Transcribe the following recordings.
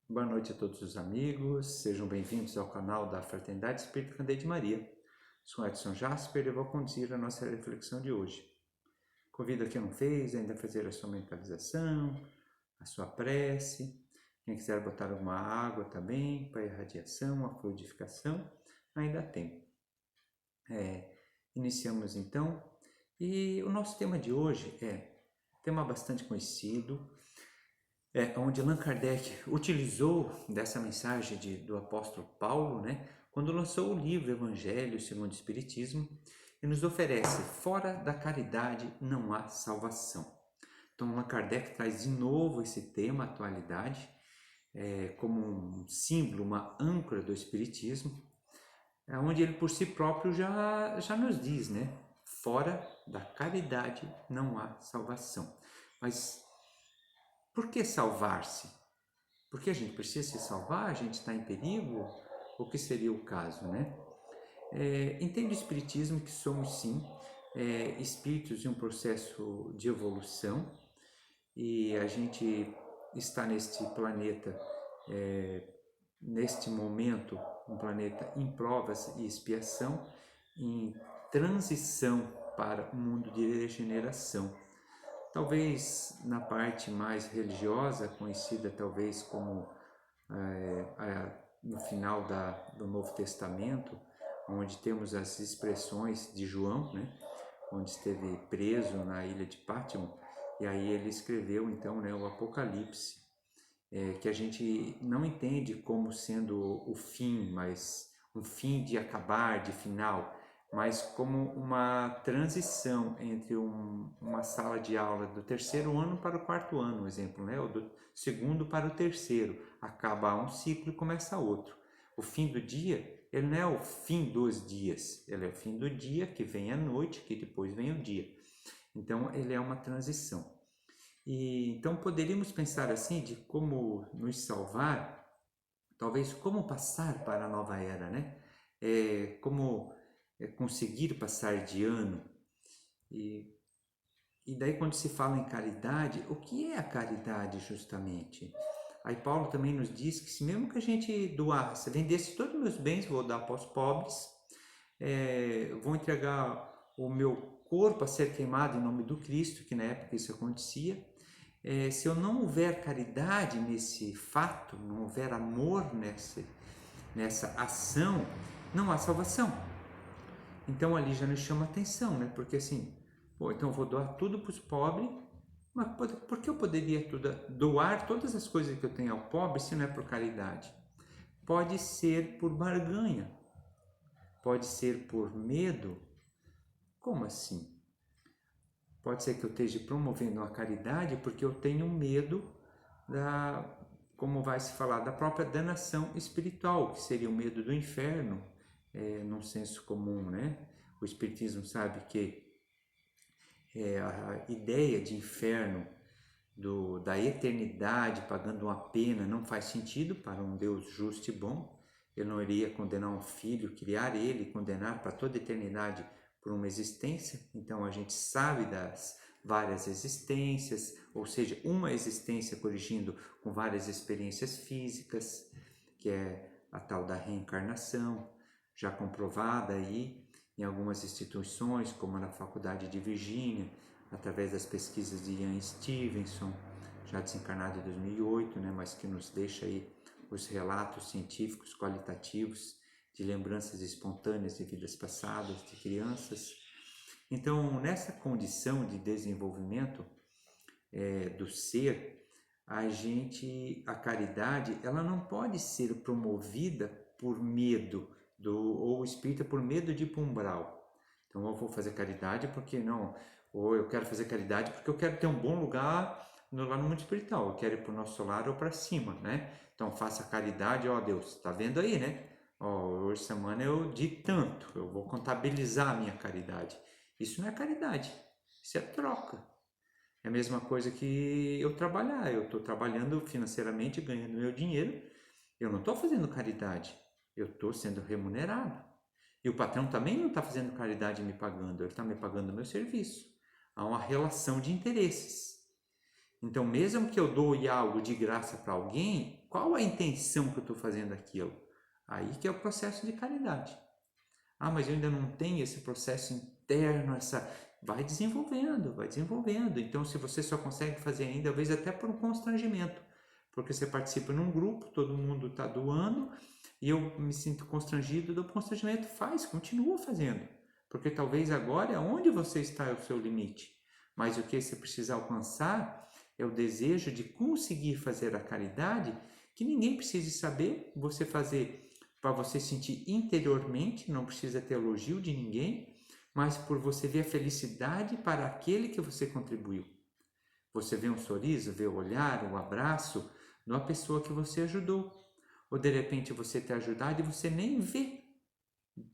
Boa noite a todos os amigos, sejam bem-vindos ao canal da Fraternidade Espírita Candeia de Maria. Sou Edson Jasper e vou conduzir a nossa reflexão de hoje. Convido a quem não fez ainda a fazer a sua mentalização, a sua prece. Quem quiser botar alguma água também para a irradiação, a fluidificação, ainda há tempo. Iniciamos então, e o nosso tema de hoje é um tema bastante conhecido, onde Allan Kardec utilizou dessa mensagem do apóstolo Paulo, quando lançou o livro Evangelho segundo o Espiritismo, e nos oferece: fora da caridade não há salvação. Então Allan Kardec traz de novo esse tema, atualidade, como um símbolo, uma âncora do Espiritismo, onde ele por si próprio já nos diz, fora da caridade não há salvação. Mas por que salvar-se? Porque a gente precisa se salvar? A gente está em perigo? O que seria o caso, Entende o Espiritismo que somos sim espíritos em um processo de evolução, e a gente está neste planeta, neste momento, um planeta em provas e expiação, em transição para um mundo de regeneração. Talvez na parte mais religiosa, conhecida talvez como no final do Novo Testamento, onde temos as expressões de João, onde esteve preso na ilha de Pátimo, e aí ele escreveu então o Apocalipse, que a gente não entende como sendo o fim, mas um fim de acabar, de final, mas como uma transição entre uma sala de aula do terceiro ano para o quarto ano, por exemplo, ou do segundo para o terceiro. Acaba um ciclo e começa outro. O fim do dia, ele não é o fim dos dias, ele é o fim do dia, que vem a noite, que depois vem o dia. Então, ele é uma transição. E então poderíamos pensar assim de como nos salvar, talvez como passar para a nova era, como conseguir passar de ano. E daí quando se fala em caridade, o que é a caridade justamente? Aí Paulo também nos diz que se mesmo que a gente doasse, vendesse todos os meus bens, vou dar para os pobres, vou entregar o meu corpo a ser queimado em nome do Cristo, que na época isso acontecia, se eu não houver caridade nesse fato, não houver amor nessa ação, não há salvação. Então ali já nos chama atenção, porque assim, então eu vou doar tudo para os pobres, mas por que eu poderia doar todas as coisas que eu tenho ao pobre se não é por caridade? Pode ser por barganha, pode ser por medo. Como assim? Pode ser que eu esteja promovendo a caridade porque eu tenho medo como vai se falar, da própria danação espiritual, que seria o medo do inferno, num senso comum, O Espiritismo sabe que a ideia de inferno, da eternidade pagando uma pena, não faz sentido para um Deus justo e bom. Ele não iria condenar um filho, criar ele, condenar para toda a eternidade por uma existência. Então a gente sabe das várias existências, ou seja, uma existência corrigindo com várias experiências físicas, que é a tal da reencarnação, já comprovada aí em algumas instituições, como na Faculdade de Virgínia, através das pesquisas de Ian Stevenson, já desencarnado em 2008, mas que nos deixa aí os relatos científicos qualitativos de lembranças espontâneas de vidas passadas, de crianças. Então, nessa condição de desenvolvimento do ser, a caridade, ela não pode ser promovida por medo, ou espírita por medo de ir para um umbral. Então, eu vou fazer caridade porque não, ou eu quero fazer caridade porque eu quero ter um bom lugar lá no mundo espiritual, eu quero ir para o nosso lar ou para cima, Então, faça caridade, Deus, tá vendo aí, hoje semana eu di tanto, eu vou contabilizar a minha caridade. Isso não é caridade, isso é troca. É a mesma coisa que eu trabalhar, eu estou trabalhando financeiramente, ganhando meu dinheiro, eu não estou fazendo caridade, eu estou sendo remunerado. E o patrão também não está fazendo caridade me pagando, ele está me pagando o meu serviço. Há uma relação de interesses. Então, mesmo que eu doe algo de graça para alguém, qual a intenção que eu estou fazendo aquilo? Aí que é o processo de caridade. Ah, mas eu ainda não tenho esse processo interno, essa... Vai desenvolvendo, vai desenvolvendo. Então, se você só consegue fazer ainda, talvez até por um constrangimento, porque você participa num grupo, todo mundo está doando, e eu me sinto constrangido do constrangimento. Continua fazendo, porque talvez agora é onde você está é o seu limite. Mas o que você precisa alcançar é o desejo de conseguir fazer a caridade, que ninguém precise saber, você fazer para você sentir interiormente, não precisa ter elogio de ninguém, mas por você ver a felicidade para aquele que você contribuiu. Você vê um sorriso, vê o olhar, o abraço de uma pessoa que você ajudou. Ou de repente você ter ajudado e você nem vê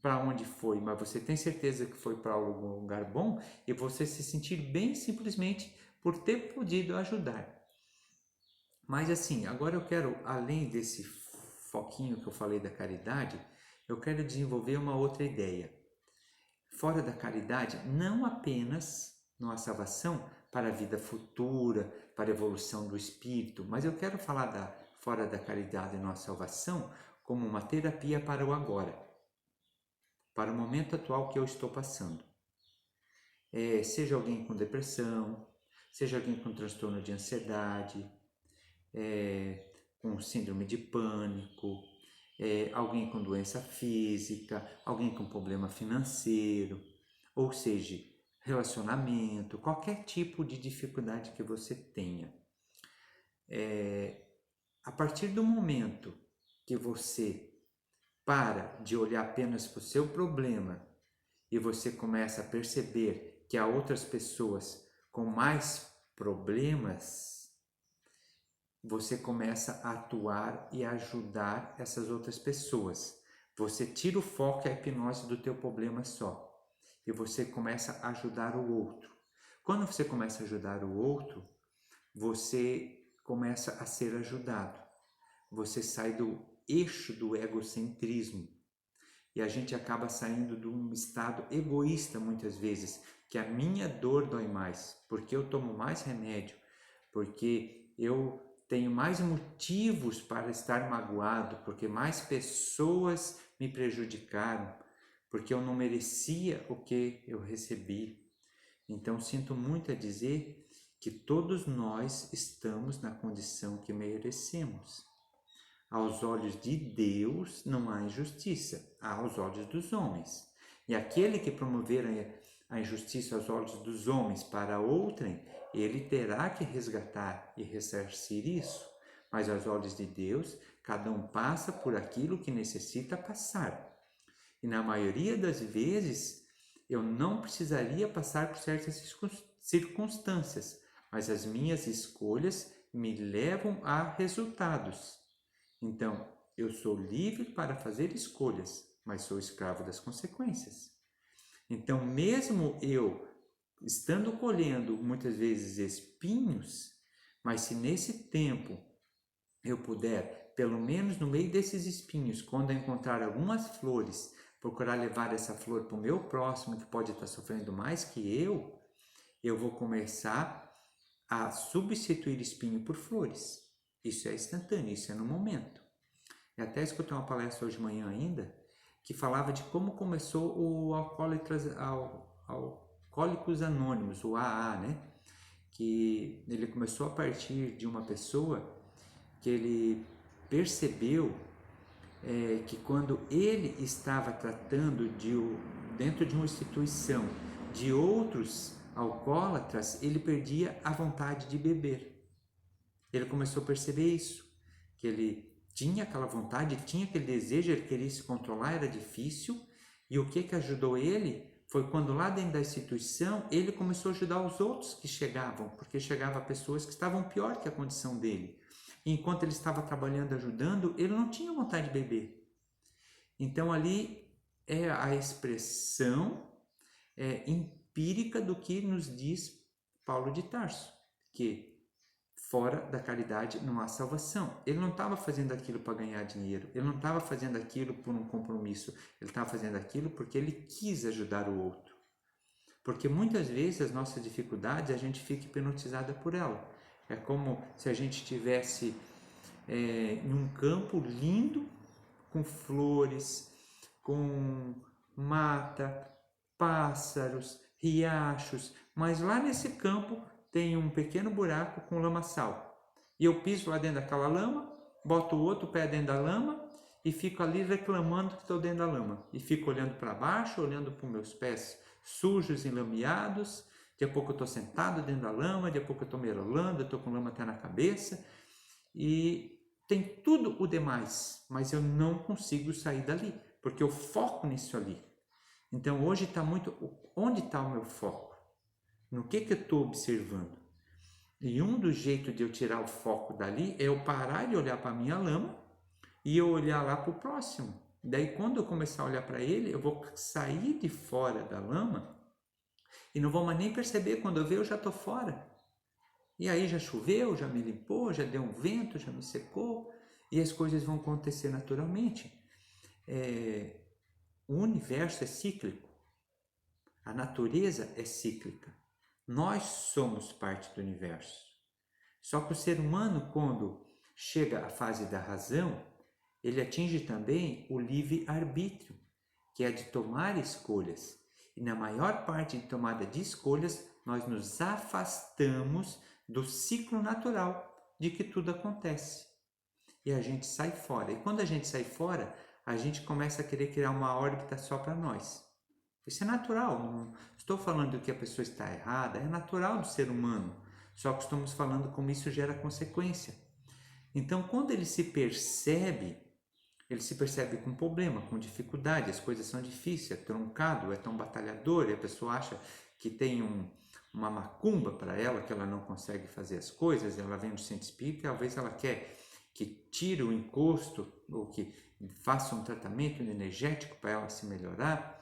para onde foi, mas você tem certeza que foi para algum lugar bom e você se sentir bem simplesmente por ter podido ajudar. Mas assim, agora eu quero, além desse foquinho que eu falei da caridade, eu quero desenvolver uma outra ideia. Fora da caridade, não apenas não há salvação para a vida futura, para a evolução do espírito, mas eu quero falar fora da caridade não há salvação como uma terapia para o agora, para o momento atual que eu estou passando. Seja alguém com depressão, seja alguém com transtorno de ansiedade, com síndrome de pânico, alguém com doença física, alguém com problema financeiro, ou seja, relacionamento, qualquer tipo de dificuldade que você tenha. A partir do momento que você para de olhar apenas para o seu problema e você começa a perceber que há outras pessoas com mais problemas, você começa a atuar e ajudar essas outras pessoas. Você tira o foco e a hipnose do teu problema só. E você começa a ajudar o outro. Quando você começa a ajudar o outro, você começa a ser ajudado. Você sai do eixo do egocentrismo. E a gente acaba saindo de um estado egoísta muitas vezes, que a minha dor dói mais, porque eu tomo mais remédio, porque eu tenho mais motivos para estar magoado, porque mais pessoas me prejudicaram, porque eu não merecia o que eu recebi. Então, sinto muito a dizer que todos nós estamos na condição que merecemos. Aos olhos de Deus não há injustiça, há aos olhos dos homens. E aquele que promover a injustiça aos olhos dos homens para outrem, ele terá que resgatar e ressarcir isso. Mas aos olhos de Deus, cada um passa por aquilo que necessita passar. E na maioria das vezes, eu não precisaria passar por certas circunstâncias, mas as minhas escolhas me levam a resultados. Então, eu sou livre para fazer escolhas, mas sou escravo das consequências. Então, mesmo eu estando colhendo muitas vezes espinhos, mas se nesse tempo eu puder, pelo menos no meio desses espinhos, quando eu encontrar algumas flores, procurar levar essa flor para o meu próximo que pode estar sofrendo mais que eu vou começar a substituir espinho por flores. Isso é instantâneo, isso é no momento. Eu até escutei uma palestra hoje de manhã ainda, que falava de como começou o Alcoólicos Anônimos, o AA, né? Que ele começou a partir de uma pessoa que ele percebeu que quando ele estava tratando dentro de uma instituição de outros alcoólatras, ele perdia a vontade de beber. Ele começou a perceber isso, que ele tinha aquela vontade, tinha aquele desejo, ele queria se controlar, era difícil. E o que ajudou ele foi quando lá dentro da instituição ele começou a ajudar os outros que chegavam, porque chegavam pessoas que estavam pior que a condição dele. E enquanto ele estava trabalhando, ajudando, ele não tinha vontade de beber. Então ali é a expressão empírica do que nos diz Paulo de Tarso, que fora da caridade não há salvação. Ele não estava fazendo aquilo para ganhar dinheiro, ele não estava fazendo aquilo por um compromisso, ele estava fazendo aquilo porque ele quis ajudar o outro. Porque muitas vezes as nossas dificuldades a gente fica hipnotizada por ela. É como se a gente tivesse em um campo lindo, com flores, com mata, pássaros, riachos, mas lá nesse campo tem um pequeno buraco com lamaçal. E eu piso lá dentro daquela lama, boto o outro pé dentro da lama e fico ali reclamando que estou dentro da lama. E fico olhando para baixo, olhando para os meus pés sujos, enlameados. Daqui a pouco eu estou sentado dentro da lama, daqui a pouco eu estou me rolando, eu estou com lama até na cabeça. E tem tudo o demais, mas eu não consigo sair dali, porque eu foco nisso ali. Então hoje está muito, onde está o meu foco? No que eu estou observando? E um dos jeitos de eu tirar o foco dali é eu parar de olhar para a minha lama e eu olhar lá para o próximo. Daí quando eu começar a olhar para ele, eu vou sair de fora da lama e não vou mais nem perceber, quando eu ver eu já estou fora. E aí já choveu, já me limpou, já deu um vento, já me secou e as coisas vão acontecer naturalmente. O universo é cíclico, a natureza é cíclica. Nós somos parte do universo. Só que o ser humano, quando chega à fase da razão, ele atinge também o livre-arbítrio, que é de tomar escolhas. E na maior parte de tomada de escolhas, nós nos afastamos do ciclo natural de que tudo acontece. E a gente sai fora. E quando a gente sai fora, a gente começa a querer criar uma órbita só para nós. Isso é natural, não estou falando que a pessoa está errada, é natural do ser humano, só que estamos falando como isso gera consequência. Então, quando ele se percebe com problema, com dificuldade, as coisas são difíceis, é truncado, é tão batalhador, e a pessoa acha que tem uma macumba para ela, que ela não consegue fazer as coisas, ela vem do centro espírita, talvez ela quer que tire o encosto, ou que faça um tratamento energético para ela se melhorar.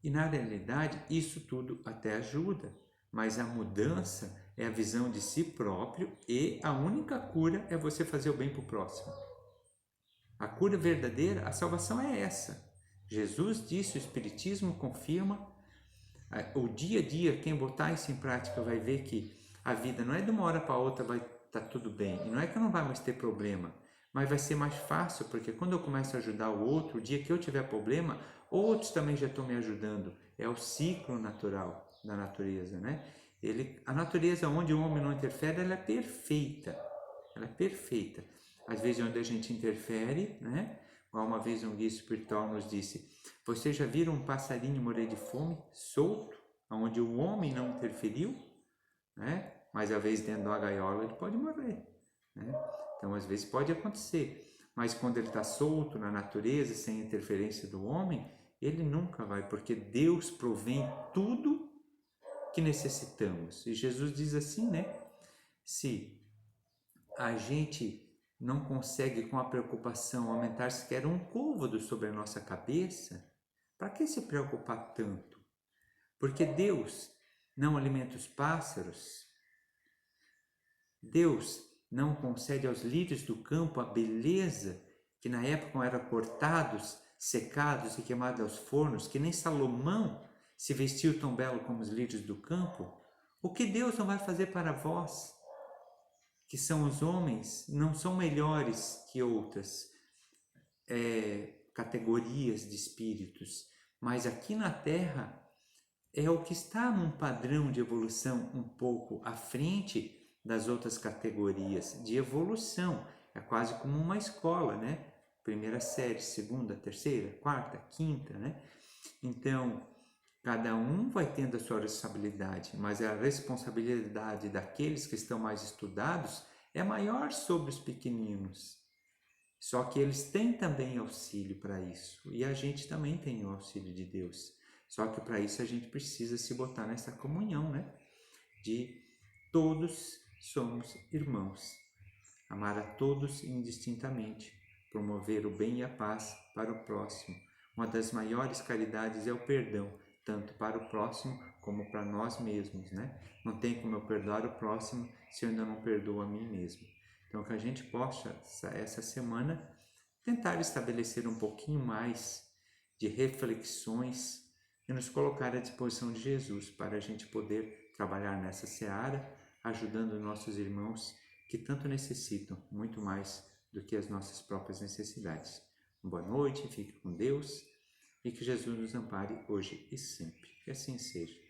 E na realidade isso tudo até ajuda, mas a mudança é a visão de si próprio e a única cura é você fazer o bem para o próximo. A cura verdadeira, a salvação é essa. Jesus disse, o Espiritismo confirma, o dia a dia, quem botar isso em prática vai ver que a vida não é de uma hora para outra vai estar tudo bem, e não é que não vai mais ter problema, mas vai ser mais fácil, porque quando eu começo a ajudar o outro, o dia que eu tiver problema, outros também já estão me ajudando. É o ciclo natural da natureza, né? A natureza onde o homem não interfere, ela é perfeita. Ela é perfeita. Às vezes onde a gente interfere, né? Uma vez um guia espiritual nos disse, vocês já viram um passarinho morrer de fome, solto, onde o homem não interferiu, né? Mas às vezes dentro de uma gaiola ele pode morrer, né? Então às vezes pode acontecer, mas quando ele está solto na natureza, sem interferência do homem, ele nunca vai, porque Deus provém tudo que necessitamos. E Jesus diz assim, né? Se a gente não consegue com a preocupação aumentar sequer um côvado sobre a nossa cabeça, para que se preocupar tanto? Porque Deus não alimenta os pássaros, Deus não concede aos lírios do campo a beleza que na época eram cortados, secados e queimados aos fornos, que nem Salomão se vestiu tão belo como os lírios do campo. O que Deus não vai fazer para vós, que são os homens, não são melhores que outras categorias de espíritos, mas aqui na Terra é o que está num padrão de evolução um pouco à frente das outras categorias de evolução. É quase como uma escola, né? Primeira série, segunda, terceira, quarta, quinta, né? Então, cada um vai tendo a sua responsabilidade, mas a responsabilidade daqueles que estão mais estudados é maior sobre os pequeninos. Só que eles têm também auxílio para isso, e a gente também tem o auxílio de Deus. Só que para isso a gente precisa se botar nessa comunhão, né? De todos somos irmãos. Amar a todos indistintamente, promover o bem e a paz para o próximo. Uma das maiores caridades é o perdão, tanto para o próximo como para nós mesmos, né? Não tem como eu perdoar o próximo se eu ainda não perdoo a mim mesmo. Então, que a gente possa, essa semana, tentar estabelecer um pouquinho mais de reflexões e nos colocar à disposição de Jesus para a gente poder trabalhar nessa seara, ajudando nossos irmãos que tanto necessitam, muito mais do que as nossas próprias necessidades. Boa noite, fique com Deus e que Jesus nos ampare hoje e sempre. Que assim seja.